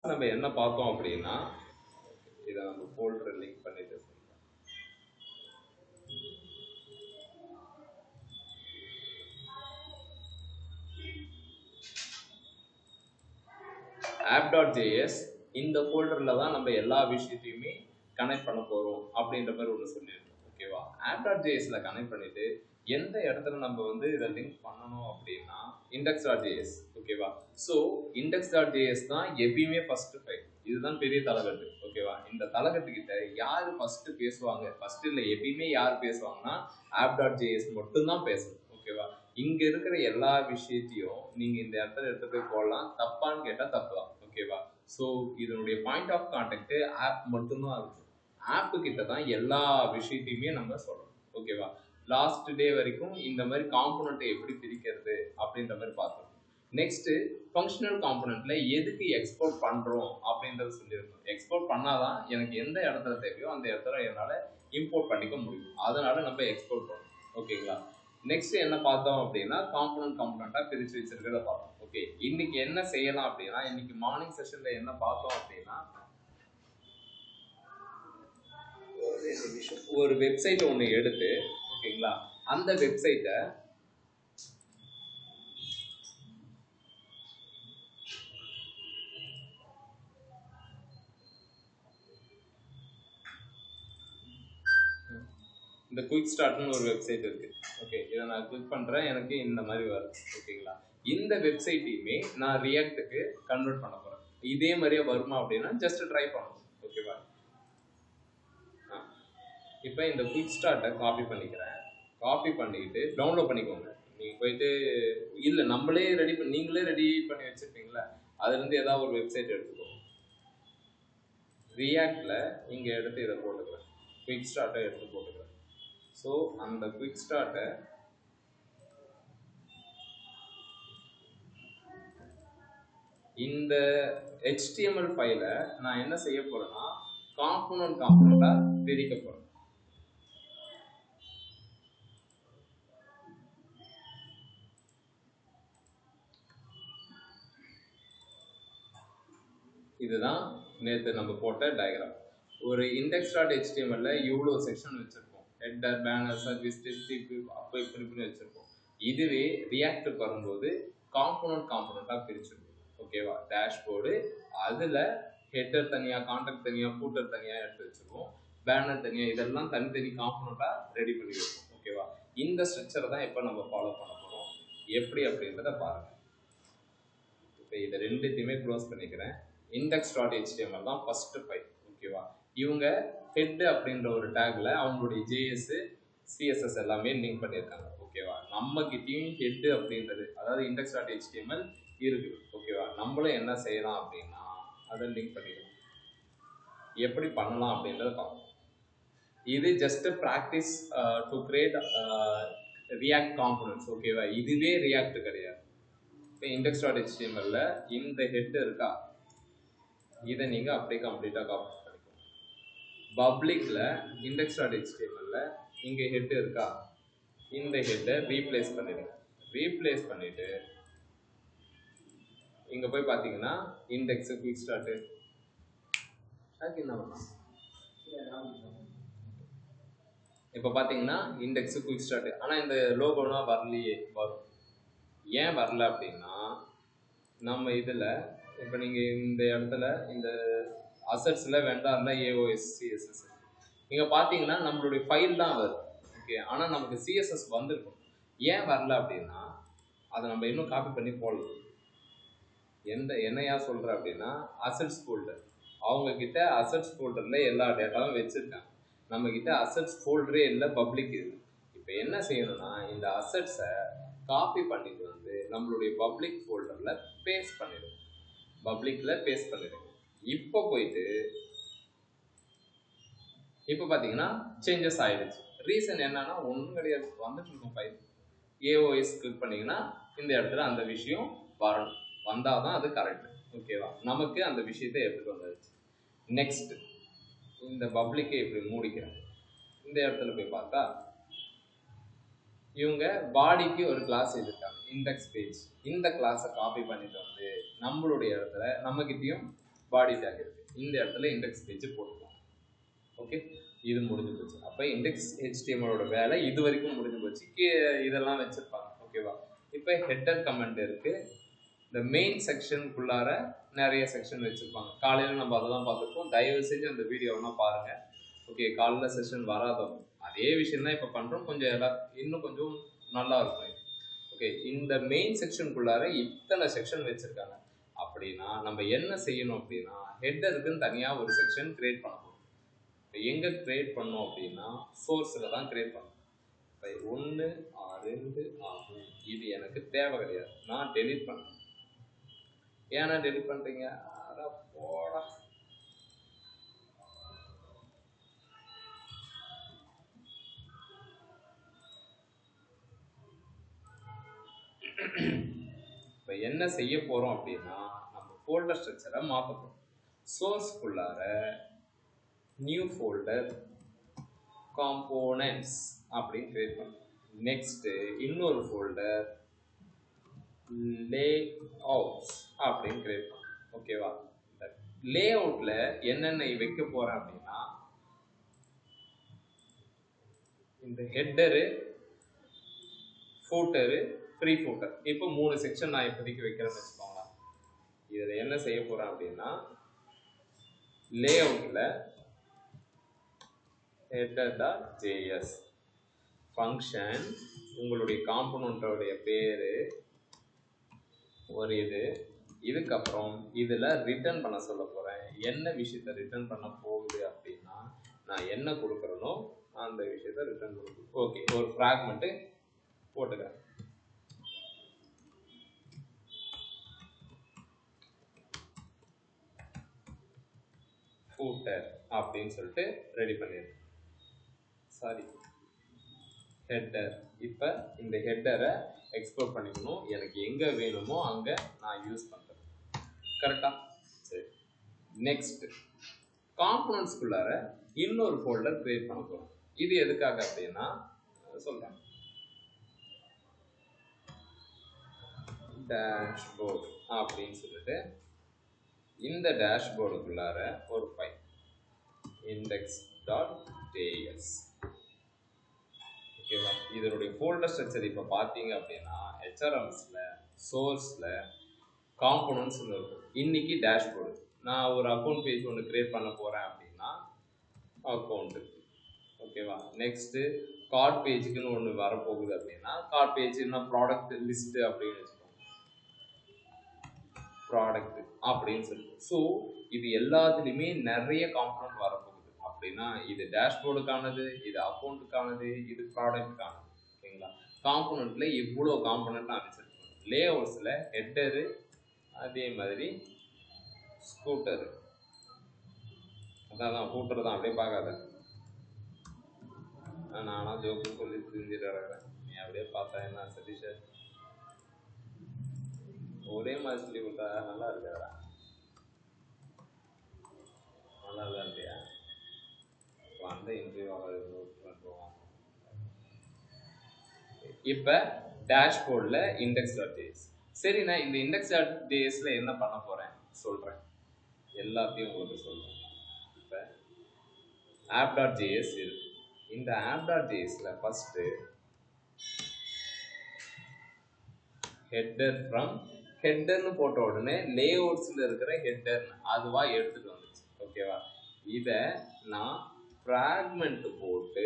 நம்ம என்ன பார்த்தோம் அப்படின்னா இதை நம்ம ஃபோல்டர் லிங்க் பண்ணிட்டு app.js இந்த ஃபோல்டரில் தான் நம்ம எல்லா விஷயத்தையுமே கனெக்ட் பண்ண போகிறோம் அப்படின்ற மாதிரி ஒன்று சொல்லியிருக்கோம். ஓகேவா? app.jsல கனெக்ட் பண்ணிட்டு எந்த இடத்துல நம்ம வந்து இதை லிங்க் பண்ணணும் அப்படின்னா index.js. ஓகேவா? ஸோ index.js தான் எப்பயுமே ஃபர்ஸ்ட் ஃபைல். இதுதான் பெரிய தலைகட்டு. ஓகேவா? இந்த தலைகட்டுக்கிட்ட யார் ஃபர்ஸ்ட் பேசுவாங்க? ஃபர்ஸ்ட் இல்லை, எப்பயுமே யார் பேசுவாங்கன்னா app.js மட்டும்தான் பேசணும். ஓகேவா? இங்க இருக்கிற எல்லா விஷயத்தையும் நீங்க இந்த இடத்துல எடுத்து போய் போடலாம். தப்பான்னு கேட்டா தப்பு தான். ஓகேவா? ஸோ இதனுடைய பாயிண்ட் ஆஃப் கான்டாக்ட் ஆப் மட்டும்தான் இருக்கும். ஆப்பு கிட்ட தான் எல்லா விஷயத்தையுமே நம்ம சொல்லணும். ஓகேவா? லாஸ்ட் டே வரைக்கும் இந்த மாதிரி காம்போனண்ட்டை எப்படி பிரிக்கிறது அப்படின்ற மாதிரி பார்த்துருக்கோம். நெக்ஸ்ட் ஃபங்க்ஷனல் காம்போனண்ட்ல எதுக்கு எக்ஸ்போர்ட் பண்றோம் அப்படின்றது சொல்லியிருக்கோம். எக்ஸ்போர்ட் பண்ணாதான் எனக்கு எந்த இடத்துல தேவையோ அந்த இடத்துல என்னால் இம்போர்ட் பண்ணிக்க முடியும். அதனால நம்ம எக்ஸ்போர்ட் பண்ணணும். ஓகேங்களா? நெக்ஸ்ட் என்ன பார்த்தோம் அப்படின்னா காம்போனண்டா பிரிச்சு வச்சிருக்கிறத பார்த்தோம். ஓகே, இன்னைக்கு என்ன செய்யலாம் அப்படின்னா இன்னைக்கு மார்னிங் செஷன்ல என்ன பார்த்தோம் அப்படின்னா ஒரு வெப்சைட் ஒன்று எடுத்து, ஓகேங்களா, அந்த வெப்சைட்டை இந்த குயிக் ஸ்டார்ட்னு ஒரு வெப்சைட் இருக்கு. ஓகே, இதை நான் கிளிக் பண்றேன், எனக்கு இந்த மாதிரி வரும். ஓகேங்களா, இந்த வெப்சைட்டையுமே நான் ரியாக்டுக்கு கன்வெர்ட் பண்ண போறேன். இதே மாதிரியே வருமா அப்படின்னா ஜஸ்ட் ட்ரை பண்ணணும். ஓகேவா? இப்போ இந்த குயிக் ஸ்டார்ட்டை காப்பி பண்ணிக்கிறேன். காப்பி பண்ணிக்கிட்டு டவுன்லோட் பண்ணிக்கோங்க. நீங்கள் போயிட்டு இல்லை நம்மளே நீங்களே ரெடி பண்ணி வச்சுருப்பீங்களா, அதுலேருந்து ஏதாவது ஒரு வெப்சைட் எடுத்துக்கோங்க. ரியாக்டில் இங்கே எடுத்து இதை போட்டுக்கிறேன். குயிக் ஸ்டார்ட்டை எடுத்து போட்டுக்கிறேன். ஸோ அந்த குயிக் ஸ்டார்ட்டை இந்த HTML ஃபைலை நான் என்ன செய்ய போகிறேன்னா காம்போனண்டாக பிரிக்க போகிறேன். இதுதான் நேற்று நம்ம போட்ட டயக்ராம். ஒரு index.html இவ்வளோ செக்ஷன் வச்சிருக்கோம். ஹெட்டர், பேனர், சர்வீஸ், டெஸ்ட், அப்போ இப்படி வச்சிருக்கோம். இதுவே ரியாக்டுக்கு வரும்போது காம்போனண்டா பிரிச்சிருக்கும். ஓகேவா? டேஷ்போர்டு, அதில் ஹெட்டர் தனியாக, கான்டாக்ட் தனியாக, ஃபூட்டர் தனியாக எடுத்து வச்சிருக்கோம். பேனர் தனியாக, இதெல்லாம் தனித்தனி காம்போனண்டா ரெடி பண்ணி வைப்போம். ஓகேவா? இந்த ஸ்ட்ரக்சரை தான் இப்போ நம்ம ஃபாலோ பண்ண போகிறோம். எப்படி அப்படின்றத பாருங்க. இப்போ இதை ரெண்டுத்தையுமே க்ளோஸ் பண்ணிக்கிறேன். index.html தான் ஃபர்ஸ்ட் ஃபைல். ஓகேவா? இவங்க ஹெட் அப்படின்ற ஒரு டேக்ல அவங்களுடைய JS, CSS எல்லாமே லிங்க் பண்ணியிருக்காங்க. ஓகேவா? நம்ம கிட்டயும் ஹெட் அப்படின்றது, அதாவது index.html இருக்குது. ஓகேவா? நம்மளும் என்ன செய்யலாம் அப்படின்னா அதை லிங்க் பண்ணிக்கலாம். எப்படி பண்ணலாம் அப்படின்றத பார்ப்போம். இது just practice to create react components. ஓகேவா? இதுவே ரியாக்ட் கிடையாது. இப்போ index.html இந்த ஹெட் இருக்கா, இதை நீங்கள் அப்படியே கம்ப்ளீட்டாக காப்பி பண்ணிக்கோங்க. பப்ளிக்ல index.html இங்கே ஹெட் இருக்கா, இந்த ஹெட்டை ரீப்ளேஸ் பண்ணிடுங்க. ரீப்ளேஸ் பண்ணிட்டு இங்கே போய் பார்த்தீங்கன்னா இண்டெக்ஸ் குயிக் ஸ்டார்ட் என்ன பண்ணலாம். இப்போ பார்த்தீங்கன்னா இண்டெக்ஸ் குயிக் ஸ்டார்ட், ஆனால் இந்த லோகோனா வரலையே. வரும். ஏன் வரல அப்படின்னா நம்ம இதில் இப்போ நீங்கள் இந்த இடத்துல இந்த அசட்ஸில் வெண்டாரில் AOS CSS நீங்கள் பார்த்தீங்கன்னா நம்மளுடைய ஃபைல் தான் வருது. ஓகே, ஆனால் நமக்கு CSS வந்திருக்கும். ஏன் வரல அப்படின்னா அதை நம்ம இன்னும் காப்பி பண்ணி போடலாம். என்னையா சொல்கிறேன் அப்படின்னா அசட்ஸ் ஃபோல்டர், அவங்கக்கிட்ட அசட்ஸ் ஃபோல்டரில் எல்லா டேட்டாவும் வச்சுருக்காங்க. நம்மக்கிட்ட அசட்ஸ் ஃபோல்டரே இல்லை, பப்ளிக் இது. இப்போ என்ன செய்யணும்னா இந்த அசட்ஸை காப்பி பண்ணிட்டு வந்து நம்மளுடைய பப்ளிக் ஃபோல்டரில் பேஸ்ட் பண்ணிடுவோம். பப்ளிக்கில் பேஸ்ட் பண்ணிடுவோம். இப்போ போயிட்டு இப்போ பார்த்தீங்கன்னா சேஞ்சஸ் ஆகிடுச்சு. ரீசன் என்னன்னா ஒன்றும் கிடையாது, வந்துட்டு இருக்கும் ஃபைல். AOS கிளிக் பண்ணிங்கன்னா இந்த இடத்துல அந்த விஷயம் வரணும். வந்தால் தான் அது கரெக்ட். ஓகேவா? நமக்கு அந்த விஷயத்தை எடுத்துகிட்டு வந்துடுச்சு. நெக்ஸ்ட் இந்த பப்ளிக்கை இப்படி மூடிக்கிறேன். இந்த இடத்துல போய் பார்த்தா இவங்க பாடிக்கு ஒரு கிளாஸ் எடுத்துட்டாங்க, இண்டெக்ஸ் பேஜ். இந்த கிளாஸை காப்பி பண்ணிட்டு வந்து நம்மளுடைய இடத்துல நம்மகிட்டயும் பாடி டேக் இருக்கு. இந்த இடத்துல இண்டெக்ஸ் பேஜ் போட்டுக்கலாம். ஓகே, இது முடிஞ்சு போச்சு. அப்போ இண்டெக்ஸ் HTML வேலை இது வரைக்கும் முடிஞ்சு போச்சு. இதெல்லாம் வச்சிருப்பாங்க. ஓகேவா? இப்போ ஹெட்டர் கமெண்ட் இருக்கு. இந்த மெயின் செக்ஷனுக்குள்ளார நிறைய செக்ஷன் வச்சிருப்பாங்க. காலையில் நம்ம அதெல்லாம் பார்த்துருப்போம். தயவு செஞ்சு அந்த வீடியோலாம் பாருங்க. ஓகே, காலையில் செஷன் வராதவங்க அதே விஷயம் தான் இப்போ பண்ணுறோம். கொஞ்சம் இன்னும் கொஞ்சம் நல்லா இருக்கும். ஓகே, இந்த மெயின் செக்ஷனுக்குள்ளார இத்தனை செக்ஷன் வச்சிருக்காங்க. அப்படின்னா நம்ம என்ன செய்யணும் அப்படின்னா ஹெட்டருக்குன்னு தனியாக ஒரு செக்ஷன் கிரியேட் பண்ணணும். எங்கே கிரியேட் பண்ணோம் அப்படின்னா சோர்ஸில் தான் கிரியேட் பண்ணணும். 1 2 ஆகும். இது எனக்கு தேவை கிடையாது, நான் டெலிட் பண்ணேன். ஏன்னா டெலிட் பண்ணுறீங்க? அட போடா. இப்போ என்ன செய்ய போகிறோம் அப்படின்னா நம்ம ஃபோல்டர் ஸ்ட்ரக்சரை மாற்ற போகிறோம். சோர்ஸ்க்குள்ளார நியூ ஃபோல்டர் காம்போனன்ட்ஸ் அப்படின்னு கிரியேட் பண்ணுறோம். நெக்ஸ்ட்டு இன்னொரு ஃபோல்டர் லே அவுட்ஸ் அப்படின்னு கிரியேட் பண்ணுறோம். ஓகேவா? இந்த லே அவுட்டில் என்னென்ன வைக்க போகிறேன் அப்படின்னா இந்த ஹெட்டரு, ஃபூட்டரு, ப்ரீ ஃபூட்டர், இப்போ 3 செக்ஷன் நான் இப்போதைக்கு வைக்கிறேன்னு வச்சுக்கோங்களேன். இதில் என்ன செய்ய போகிறேன் அப்படின்னா லே அவுட்டில் header.js ஃபங்க்ஷன், உங்களுடைய காம்பனண்ட்டோடைய பேர் ஒரு இதுக்கப்புறம் இதில் ரிட்டர்ன் பண்ண சொல்ல போகிறேன். என்ன விஷயத்தை ரிட்டர்ன் பண்ண போகுது அப்படின்னா நான் என்ன கொடுக்குறேனோ அந்த விஷயத்தை ரிட்டர்ன் கொடுக்குது. ஓகே, ஒரு ஃப்ராக்மெண்ட்டு போட்டுக்கிறேன். ஃபூட்டர் அப்படின்னு சொல்லிட்டு ரெடி பண்ணிடுறேன். Sorry, header. இப்போ இந்த ஹெட்டரை எக்ஸ்போர்ட் பண்ணிக்கணும். எனக்கு எங்கே வேணுமோ அங்கே நான் யூஸ் பண்ணுறேன். கரெக்டாக? சரி. நெக்ஸ்ட் காம்பனன்ட்ஸ்குள்ளார இன்னொரு ஃபோல்டர் கிரியேட் பண்ண போகிறோம். இது எதுக்காக அப்படின்னா சொல்கிறேன். டேஷ்போர்ட் அப்படின்னு சொல்லிட்டு இந்த டேஷ்போர்டுக்குள்ளார ஒரு ஃபைல் index.js. ஓகேவா? இதனுடைய ஃபோல்டர் ஸ்ட்ரக்சர் இப்போ பார்த்தீங்க அப்படின்னா HRMSல சோர்ஸில் காம்போனன்ட்ஸ்னு இருக்கும். இன்னைக்கு டேஷ்போர்டு. நான் ஒரு அக்கௌண்ட் பேஜ் ஒன்று கிரியேட் பண்ண போகிறேன் அப்படின்னா அக்கௌண்ட்டு. ஓகேவா? நெக்ஸ்ட்டு கார்ட் பேஜுக்குன்னு ஒன்று வரப்போகுது அப்படின்னா கார்ட் பேஜ்னா ப்ராடக்ட் லிஸ்ட்டு அப்படின்னு வச்சுக்கோங்க. ப்ராடக்ட் அப்படின்னு சொல்லிட்டு. ஸோ இது எல்லாத்துலேயுமே நிறைய காம்பனண்ட் வரப்போகுது. அப்படின்னா இது டேஷ்போர்டுக்கானது, இது அக்கௌண்ட்டுக்கானது, இது ப்ராடக்ட்டுக்கானது. ஓகேங்களா? காம்பனண்ட்டில் எவ்வளோ காம்பனண்ட் நான் வச்சுருக்கேன். லே அவுட்ஸில் ஹெட்டரு, அதே மாதிரி ஸ்கூட்டரு. அதான் ஸ்கூட்டர் தான், அப்படியே பார்க்காத. நானா ஜோக்கு சொல்லி தெரிஞ்சிடுறேன். நீ அப்படியே பார்த்தா என்ன சதீஷ் ஒரே மாதிரி சொல்லி கொடுத்தா நல்லா இருக்காதா? நல்லா தான் இல்லையா? அந்த இன்டர்வியூ போவோம். இப்போ டேஷ்போர்டில் index.js. சரி, நான் இந்த index.jsல என்ன பண்ண போகிறேன் சொல்கிறேன். எல்லாத்தையும் உங்களுக்கு சொல்கிறேன். இப்போ app.js இருக்கு. இந்த app.jsல ஃபஸ்ட்டு ஹெட்டர் ஃப்ரம் ஹெட்டர்னு போட்ட உடனே லேஅவுட்ஸில் இருக்கிற ஹெட்டர்னு அதுவாக எடுத்துகிட்டு வந்துச்சு. ஓகேவா? இதை நான் ஃப்ராக்மெண்ட் போட்டு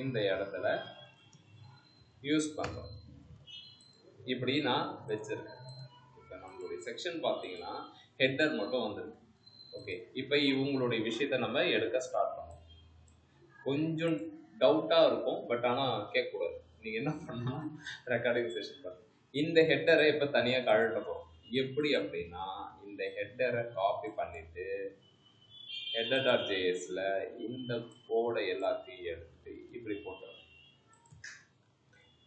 இந்த இடத்துல யூஸ் பண்ணுறோம். இப்படி நான் வச்சுருக்கேன். இப்போ நம்மளுடைய செக்ஷன் பார்த்தீங்கன்னா ஹெட்டர் மட்டும் வந்துருக்கு. ஓகே, இப்போ இவங்களுடைய விஷயத்தை நம்ம எடுக்க ஸ்டார்ட் பண்ணோம். கொஞ்சம் டவுட்டாக இருக்கும், பட் ஆனால் கேட்கக்கூடாது. நீங்கள் என்ன பண்ணணும், ரெக்கார்டிங் செஷன் பண்ணுங்க. இந்த ஹெட்டரை இப்போ தனியாக கழட்டப்போம். எப்படி அப்படின்னா இந்த ஹெட்டரை காப்பி பண்ணிவிட்டு header.jsல இந்த கோடை எல்லாத்தையும் எடுத்து இப்படி போட்டோம்.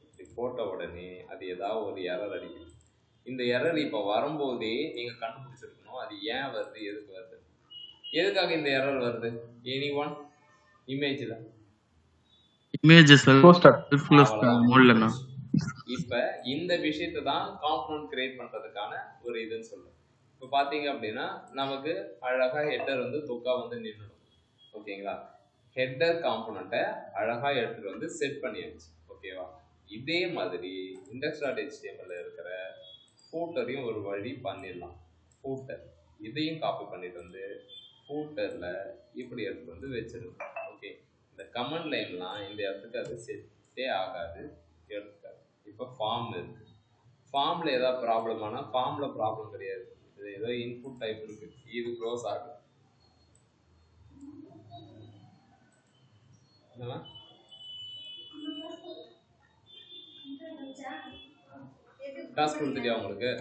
இப்படி போட்ட உடனே அது ஏதாவது ஒரு எரர் அடிக்குது. இந்த எரர் இப்போ வரும்போதே நீங்கள் கண்டுபிடிச்சிருக்கணும் அது ஏன் வருது, எதுக்கு வருது. எதுக்காக இந்த எரர் வருது? Any one? இமேஜில் இப்போ இந்த விஷயத்தை தான் காம்பனன்ட் கிரியேட் பண்ணுறதுக்கான ஒரு இதுன்னு சொல்லுவோம். இப்போ பார்த்தீங்க அப்படின்னா நமக்கு அழகாக ஹெட்டர் வந்து தொக்கா வந்து நின்றுடும். ஓகேங்களா, ஹெட்டர் காம்பனண்ட்டை அழகாக எடுத்துகிட்டு வந்து செட் பண்ணியாச்சு. ஓகேவா, இதே மாதிரி index.html இருக்கிற ஃபூட்டரையும் ஒரு வழி பண்ணிடலாம். ஃபூட்டர் இதையும் காப்பி பண்ணிட்டு வந்து ஃபூட்டரில் இப்படி எடுத்து வந்து வச்சிருங்க. ஓகே, இந்த கமெண்ட் லைன்லாம் இந்த இடத்துக்கு அது செட்டே ஆகாது, எடுத்துக்காது. இப்போ ஃபார்ம் இருக்கு, ஃபார்மில் ஏதாவது ப்ராப்ளம் ஆனால் ஃபார்மில் ப்ராப்ளம் கிடையாது, இது ஏதோ இன்புட் டைப் இருக்கு, இது க்ளோஸ் ஆகும். காசு கொடுத்துட்டியா உங்களுக்கு?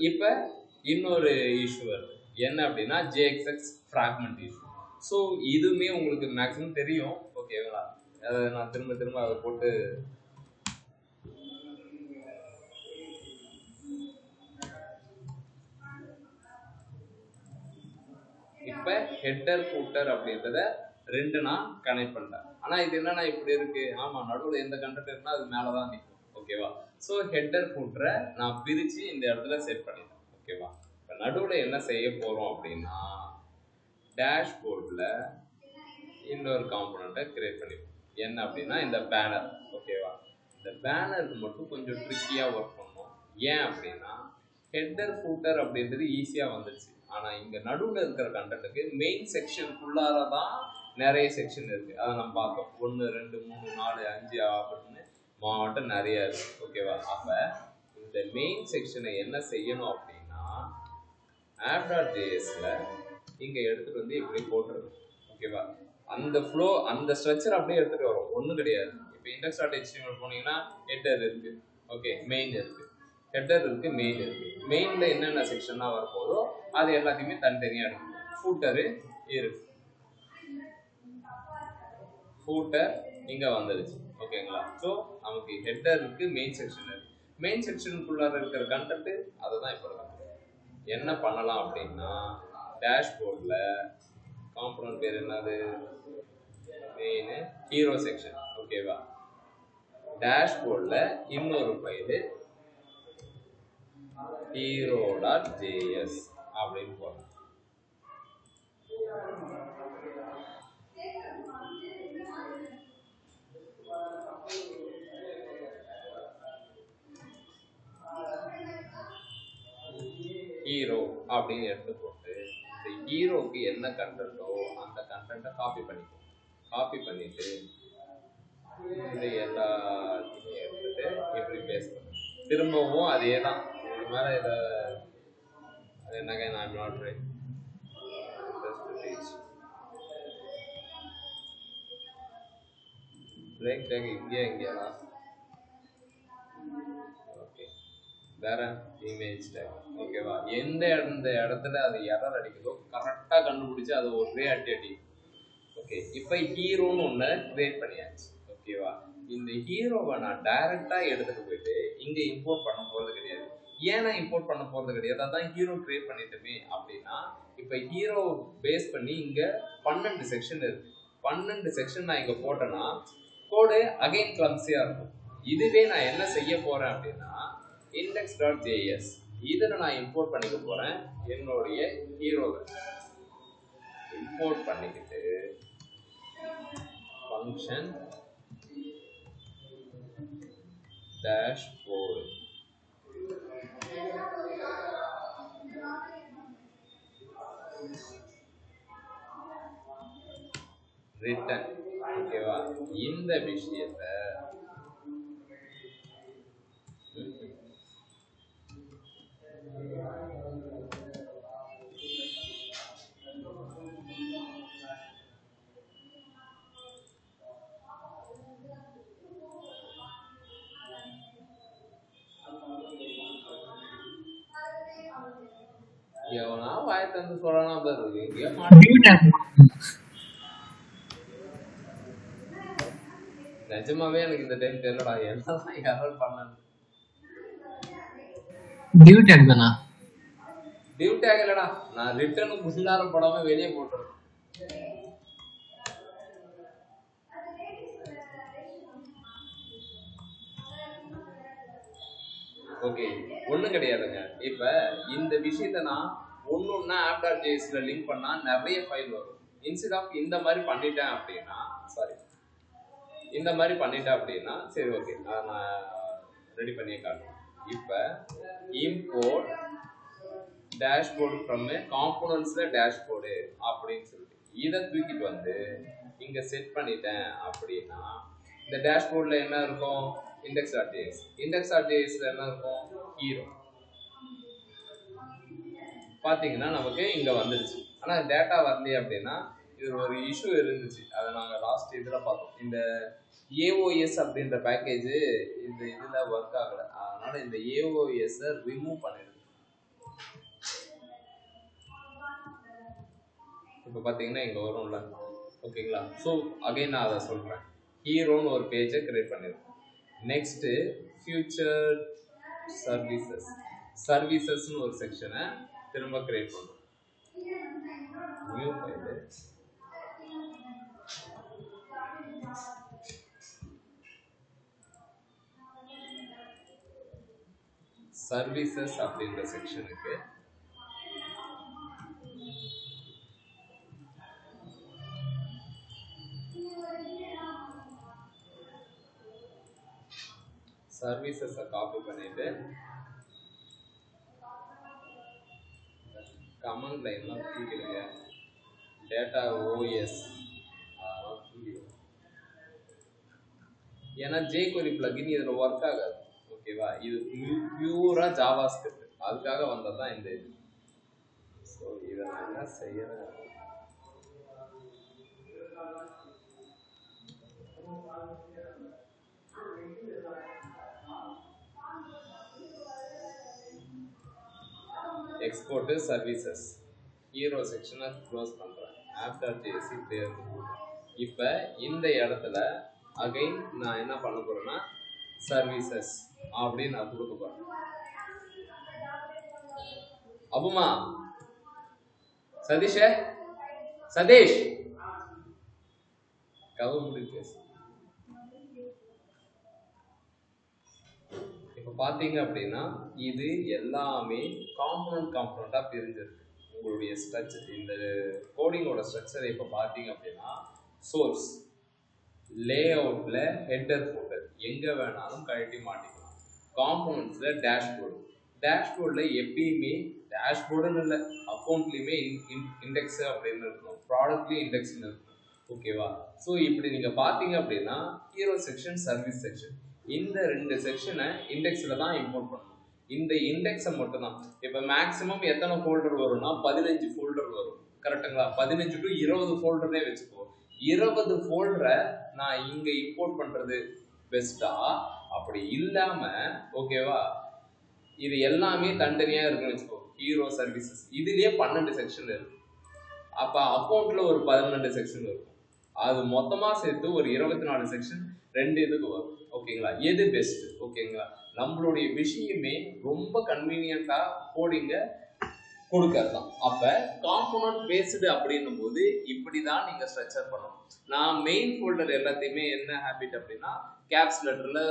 இப்ப இன்னொரு இஷ்யூ வருது, என்ன அப்படின்னா JXX ஃப்ராக்மெண்ட் இஷ்யூ. ஸோ இதுவுமே உங்களுக்கு மேக்ஸிமம் தெரியும். ஓகேங்களா, அதை நான் திரும்ப திரும்ப அதை போட்டு இப்போ ஹெட்டர் ஃபூட்டர் அப்படின்றத ரெண்டு நான் கனெக்ட் பண்ணிட்டேன். ஆனால் இது என்னன்னா இப்படி இருக்கு, ஆமாம் நடுவில் எந்த கண்டென்ட் இருக்குன்னா அது மேலே தான் நிற்கும். ஓகேவா, ஸோ ஹெட்டர் ஃபூட்டரை நான் பிரித்து இந்த இடத்துல செட் பண்ணிட்டேன். ஓகேவா, இப்போ நடுவில் என்ன செய்ய போகிறோம் அப்படின்னா டேஷ்போர்டில் இன்னொரு காம்பனண்ட்டை கிரியேட் பண்ணிப்போம். என்ன அப்படின்னா இந்த பேனர். ஓகேவா, இந்த பேனருக்கு மட்டும் கொஞ்சம் ட்ரிக்கியாக ஒர்க் பண்ணணும். ஏன் அப்படின்னா ஹெட்டர் ஃபூட்டர் அப்படின்றது ஈஸியாக வந்துடுச்சு, ஆனால் இங்கே நடுவில் இருக்கிற கண்டென்ட்டுக்கு மெயின் செக்ஷனுக்குள்ளார தான் நிறைய செக்ஷன் இருக்குது. அதை நம்ம பார்த்தோம், 1 2 3 4 5 அப்படின்னு மாவட்டம் நிறைய இருக்குது. ஓகேவா, அப்போ இந்த மெயின் செக்ஷனை என்ன செய்யணும் அப்படின்னா app.jsல இங்கே எடுத்துகிட்டு வந்து இப்படி போட்டுருது. ஓகேவா, அந்த ஃப்ளோ அந்த ஸ்ட்ரக்சர் அப்படியே எடுத்துகிட்டு வரும், ஒன்றும் கிடையாது. இப்போ index.html போனீங்கன்னா ஹெட்டர் இருக்குது, ஓகே, மெயின் இருக்குது, ஹெட்டர் இருக்குது, மெயின் இருக்குது. மெயினில் என்னென்ன செக்ஷனாக வரப்போதோ அது எல்லாத்தையுமே தனித்தனியாக எடுக்கணும். ஃபூட்டரு இருக்கு, ஃபூட்டர் இங்கே வந்துடுச்சு. ஓகேங்களா, ஸோ நமக்கு ஹெட்டர் இருக்குது, மெயின் செக்ஷன் இருக்குது. மெயின் செக்ஷனுக்குள்ளார இருக்கிற கண்டென்ட்டு அதை தான் இப்போ இருக்கும். என்ன பண்ணலாம் அப்படின்னா டேஷ்போர்டில் காம்பனன்ட் பேர் என்னது, மெயின் ஹீரோ செக்ஷன். ஓகேவா, டேஷ்போர்டில் இன்னொரு ஃபைலு hero.js அப்படின்னு போகிறோம். ஹீரோ அப்படின்னு எடுத்து போட்டு இந்த ஹீரோக்கு என்ன கண்டென்ட்டோ அந்த கண்டென்ட்டை காப்பி பண்ணிப்போம். காப்பி பண்ணிட்டு இந்த எல்லாத்தையும் எடுத்துட்டு எப்படி பேஸ் பண்ணும், திரும்பவும் அதே தான். இது மேலே இதை அது என்னங்க, நான் நாட் ரைட் பிரேக் டேக் இங்கேயா ஓகே, வேற இமேஜ் டேக். ஓகேவா, எந்த இடத்துல அது எரர் அடிக்குதோ கரெக்டாக கண்டுபிடிச்சி அதை ஒரே அடி. ஓகே, இப்போ ஹீரோன்னு ஒன்று கிரியேட் பண்ணியாச்சு. ஓகேவா, இந்த ஹீரோவை நான் டைரெக்டாக எடுத்துகிட்டு போயிட்டு இங்கே இம்போர்ட் பண்ண போகிறது கிடையாது. ஏன் நான் இம்போர்ட் பண்ண போகிறது கிடையாது, அதான் ஹீரோ கிரியேட் பண்ணிட்டோமே அப்படின்னா இப்போ ஹீரோ பேஸ் பண்ணி இங்கே 12 செக்ஷன் இருக்குது. 12 செக்ஷன் நான் இங்கே போட்டேன்னா கோடு அகைன் கிளம்ஸியாக இருக்கும். இதுவே நான் என்ன செய்ய போகிறேன் அப்படின்னா index.js இதில் நான் இம்போர்ட் பண்ணிக்க போகிறேன். என்னுடைய ஹீரோவை இம்போர்ட் பண்ணிக்கிட்டு ஃபங்க்ஷன் டேஷ்போர்டு ரிட்டன். ஓகேவா, இந்த விஷயத்தை எவனா வாய தந்து சொல்லலாம் பாரு, நிஜமா நிஜமாவே எனக்கு இந்த டைம் தெரியலடா, என்னதான் எரர் பண்ணேன். டிவ் டேக் தானா? டிவ் டேக் இல்லடா, நான் ரிட்டர்னுக்கு முன்னால போடாம வெளியே போட்டுறேன். ஓகே, ஒன்றும் கிடையாதுங்க. இப்போ இந்த விஷயத்த நான் ஒன்று app.jsல லிங்க் பண்ணால் நிறைய ஃபைல் வரும். இன்ஸ்டெட் ஆஃப் இந்த மாதிரி பண்ணிட்டேன் அப்படின்னா, சாரி, இந்த மாதிரி பண்ணிட்டேன் அப்படின்னா சரி ஓகே, நான் ரெடி பண்ணியே காட்டுறேன். இப்போ இம்போர்ட் டேஷ்போர்டு ஃப்ரம் காம்போனன்ட்ஸில் டேஷ்போர்டு அப்படின்னு சொல்லிட்டு இதை தூக்கிட்டு வந்து இங்கே செட் பண்ணிட்டேன் அப்படின்னா இந்த டேஷ்போர்டில் என்ன இருக்கும்? index.js. index.jsல என்ன இருக்கும்? ஹீரோ. பார்த்தீங்கன்னா நமக்கு இங்கே வந்துருச்சு. ஆனால் டேட்டா வரலையே அப்படின்னா இது ஒரு இஷ்யூ இருந்துச்சு. அதை நாங்கள் லாஸ்ட் இதில் பார்த்தோம். இந்த AOS அப்படின்ற பேக்கேஜ் இந்த இதில் ஒர்க் ஆகலை. அதனால் இந்த AOS-ஐ ரிமூவ் பண்ணிடுது. இப்போ பார்த்தீங்கன்னா இங்கே வரும்ல, ஓகேங்களா? ஸோ அகைன் நான் அதை சொல்கிறேன். ஹீரோன்னு ஒரு பேஜை கிரியேட் பண்ணிடுறேன். நெக்ஸ்ட்டு ஃபியூச்சர் சர்வீசஸ்ன்னு ஒரு செக்ஷனை திரும்ப கிரியேட் பண்ணுறோம். நியூ ஃபைலு, சர்வீசஸ் அப்படின்ற செக்ஷனுக்கு சர்வீசஸை காப்பி பண்ணிட்டு கமாண்ட் லைன்லாம் தூக்கிடுங்க. டேட்டா ஓஎஸ் அதெல்லாம் தூக்கிடுங்க. ஏன்னா jQuery பிளகின் இதில் ஒர்க் ஆகாது. ஓகேவா? இது பியூராக ஜாவா ஸ்கிரிப்ட், அதுக்காக வந்தது தான் இந்த இது. ஸோ இதை நான் என்ன செய்யறேன், எக்ஸ்போர்ட் சர்வீசஸ் ஹீரோ செக்ஷனை க்ளோஸ் பண்ணுறேன். app.js இப்படியே இருக்கும். இப்போ இந்த இடத்துல அகைன் நான் என்ன பண்ண போறேன்னா சர்வீசஸ் அப்படின்னு நான் கொடுக்க போறேன். அபுமா, சதீஷ் கதை முடி பேசு. இப்போ பார்த்தீங்க அப்படின்னா இது எல்லாமே காம்பனண்டாக பிரிஞ்சிருக்கு. உங்களுடைய ஸ்ட்ரக்சர், இந்த கோடிங்கோட ஸ்ட்ரக்சரை இப்போ பார்த்தீங்க அப்படின்னா சோர்ஸ், லே அவுட்டில் ஹெட்டர் ஃபுட்டர் எங்கே வேணாலும் கழட்டி மாட்டிக்கலாம். காம்போனன்ட்ஸில் டேஷ்போர்டில் எப்பயுமே டேஷ்போர்டுன்னு இல்லை, அக்கௌண்ட்லேயுமே இண்டெக்ஸ் அப்படின்னு இருக்கணும், ப்ராடக்ட்லேயும் இண்டெக்ஸ்னு இருக்கணும். ஓகேவா? ஸோ இப்படி நீங்கள் பார்த்தீங்க அப்படின்னா ஹீரோ செக்ஷன், சர்வீஸ் செக்ஷன், இந்த ரெண்டு செக்ஷனை இண்டெக்ஸில் தான் இம்போர்ட் பண்ணணும். இந்த இண்டெக்ஸை மட்டும்தான். இப்போ மேக்ஸிமம் எத்தனை ஃபோல்டர் வரும்னா 15 ஃபோல்டர் வரும். கரெக்டுங்களா? 15 to 20 ஃபோல்டர்னே வச்சுக்கோ. 20 ஃபோல்டரை நான் இங்கே இம்போர்ட் பண்ணுறது பெஸ்ட்டா? அப்படி இல்லாமல் ஓகேவா, இது எல்லாமே தனித்தனியாக இருக்குன்னு வச்சுக்கோ. ஹீரோ சர்வீசஸ் இதுலேயே 12 செக்ஷன் இருக்கு. அப்போ அக்கௌண்ட்டில் ஒரு 12 செக்ஷன் இருக்கும். அது மொத்தமாக சேர்த்து ஒரு 24 செக்ஷன் ரெண்டு இதுக்கு வரும். ஓகேங்களா? எது பெஸ்ட்? ஓகேங்களா? நம்மளுடைய விஷயமே ரொம்ப கன்வீனியண்ட்டாக கோடிங்கை கொடுக்கறது தான். அப்போ காம்போனன்ட் பேஸ்டு அப்படின்னும் போது இப்படி தான் நீங்கள் ஸ்ட்ரக்சர் பண்ணணும். நான் மெயின் ஃபோல்டர் எல்லாத்தையுமே என்ன ஹேபிட் அப்படின்னா கேப்ஸ் லெட்டரில்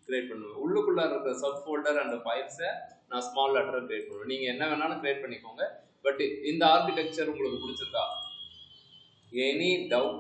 கிரியேட் பண்ணுவேன். உள்ளுக்குள்ளே இருக்கிற சப் ஃபோல்டர் அண்ட் ஃபைல்ஸை நான் ஸ்மால் லெட்டரில் கிரியேட் பண்ணுவேன். நீங்கள் என்ன வேணாலும் கிரியேட் பண்ணிக்கோங்க. பட் இந்த ஆர்கிடெக்சர் உங்களுக்கு பிடிச்சிருக்கா? Any doubt